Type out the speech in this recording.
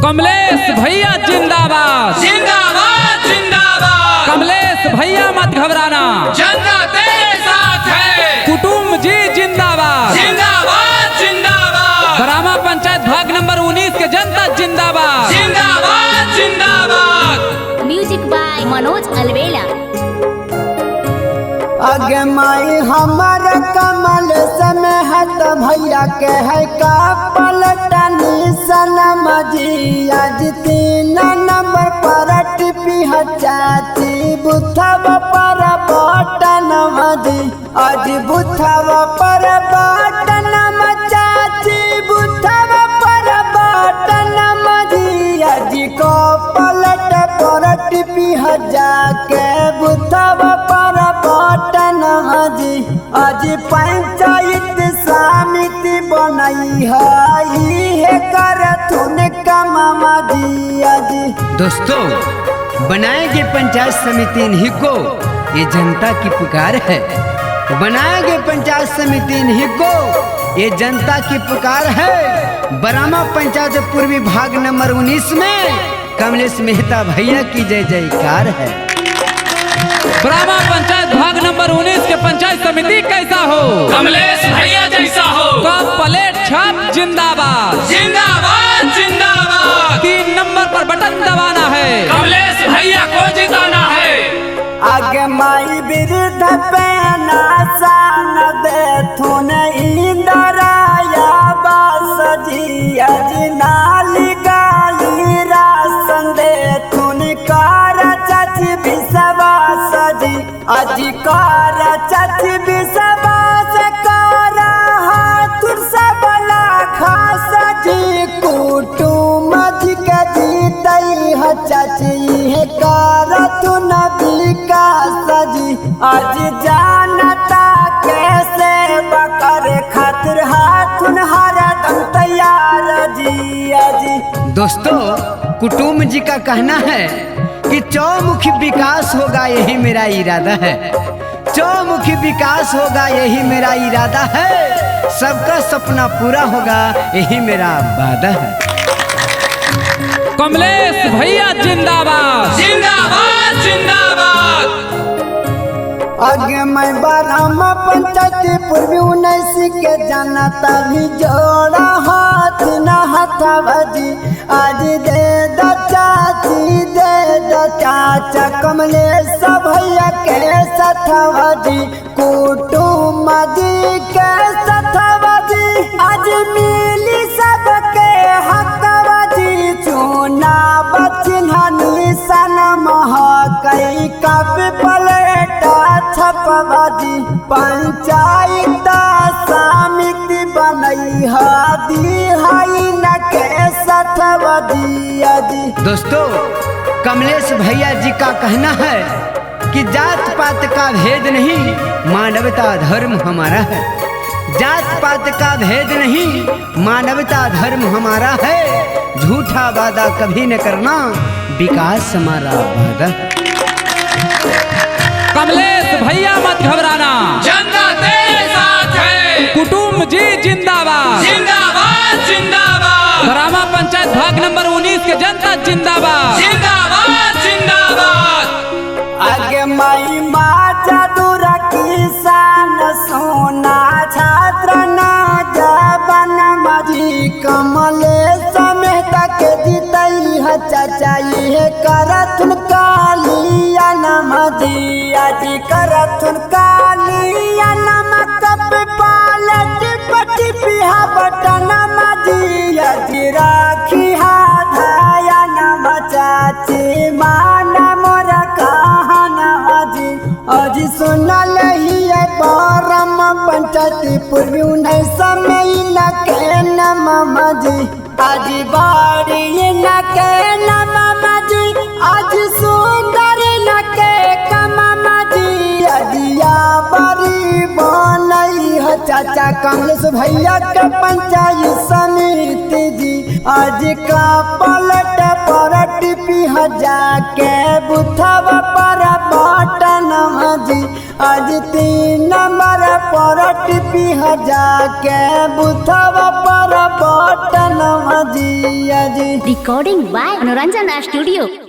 कमलेश भैया जिंदाबाद जिंदाबाद जिंदाबाद। कमलेश भैया मत घबराना, जनता तेरे साथ है। कुटुंब जी जिंदाबाद जिंदाबाद जिंदाबाद। बरामा पंचायत भाग नंबर 19 के जनता जिंदाबाद जिंदाबाद जिंदाबाद। Music by Manoj Alwela. आगे माई हमार कमल समय हत भैया के है का पलटनी सनम जी। आज 3 नंबर पर टिपी चाची बुथव पर बटन जी। आज बुथव पर बटन चाची बुथव पर बटन जी। आज को पलट पर टिपी जाके बुथव पर बटन जी। आज पंचायत समिति बनई है करथुन कमामा जी। आज दोस्तों, बनाएंगे पंचायत समिति इन्हीं को, ये जनता की पुकार है। बनाएंगे पंचायत समिति इन्हीं को, ये जनता की पुकार है। बरामा पंचायत पूर्वी भाग नंबर 19 में कमलेश मेहता भैया की जय जयकार है। बरामा पंचायत भाग नंबर 19 के पंचायत समिति कैसा हो, कमलेश भैया जैसा हो। का प्लेट छाप जिंदाबाद जिंदाबाद जिंदाबाद। 3 नंबर पर बटन दबाना है, कमलेश भैया को जिताना है। आगे माई विरुद्ध पेना सान दे थुन इंदराया बास जी। आज नाली गाली रासन दे थुन कार चाची विश्वास जी। आज कार चाची विश्वास कर हाथ सबला खास जी। कुटुम जी के जीतई है चाची है कार तुन विकास जी। आज जानता कैसे बकर खातिर हाथुन हरदम तैयार जी। आज दोस्तों, कुटुंब जी का कहना है कि चौमुखी विकास होगा यही मेरा इरादा है। चौमुखी विकास होगा यही मेरा इरादा है। सबका सपना पूरा होगा यही मेरा वादा है। कमलेश भैया जिंदाबाद जिंदाबाद जिंदाबाद। आगे मैं बरामा पंचायत पूर्वी 19 के जनता भी जोड़ा हाथ न हथवा जी। आज दे दो चाची दे दो चाचा कमलेश भैया के सथवा जी। कुटुम जी के सथवा जी। आज मिली सबके हकवा जी। चुनाव चिन्ह निशान महकई कप पलटा छपवा जी। पंचायत समिति बनई दी हाई न के सथवा जी। दोस्तों, कमलेश भैया जी का कहना है कि जात पात का भेद नहीं, मानवता धर्म हमारा है। जात पात का भेद नहीं, मानवता धर्म हमारा है। झूठा वादा कभी न करना, विकास हमारा वादा है। कमलेश भैया मत घबराना, जनता तेरे साथ है। कुटुंब जी जिंदाबाद जिंदाबाद जिंदाबाद। बरामा पंचायत भाग नंबर 19 के जनता जिंदाबाद जिंदाबाद जिंदाबाद। आगे माई माँ जादूरा किसान सोना छात्र ना जबन मजी। कमलेश मेहता के जीतई है चाचाई है करथुन कालिया नमजी। आज करथुन कालिया नम कप पालट पटी पिहा बटन मजी। आज राखी हाधाया नम चाची माना मोरा कहना जी। आज सुनल ही बराम पंचायत पूर्वी 19 में न के नम जी। आज बाड़ी न के नम जी। आज सुंदर न के कमम जी। अदिया बड़ी बनई है चाचा कमलेश भैया के पंचायत समिति जी। आज का पलट पर टिपी जाके बुथव पर बटन जी आज 3 नंबर पर टिपी जाके बुथवा पर बटन जी आज Recording by Anoranjana Studio.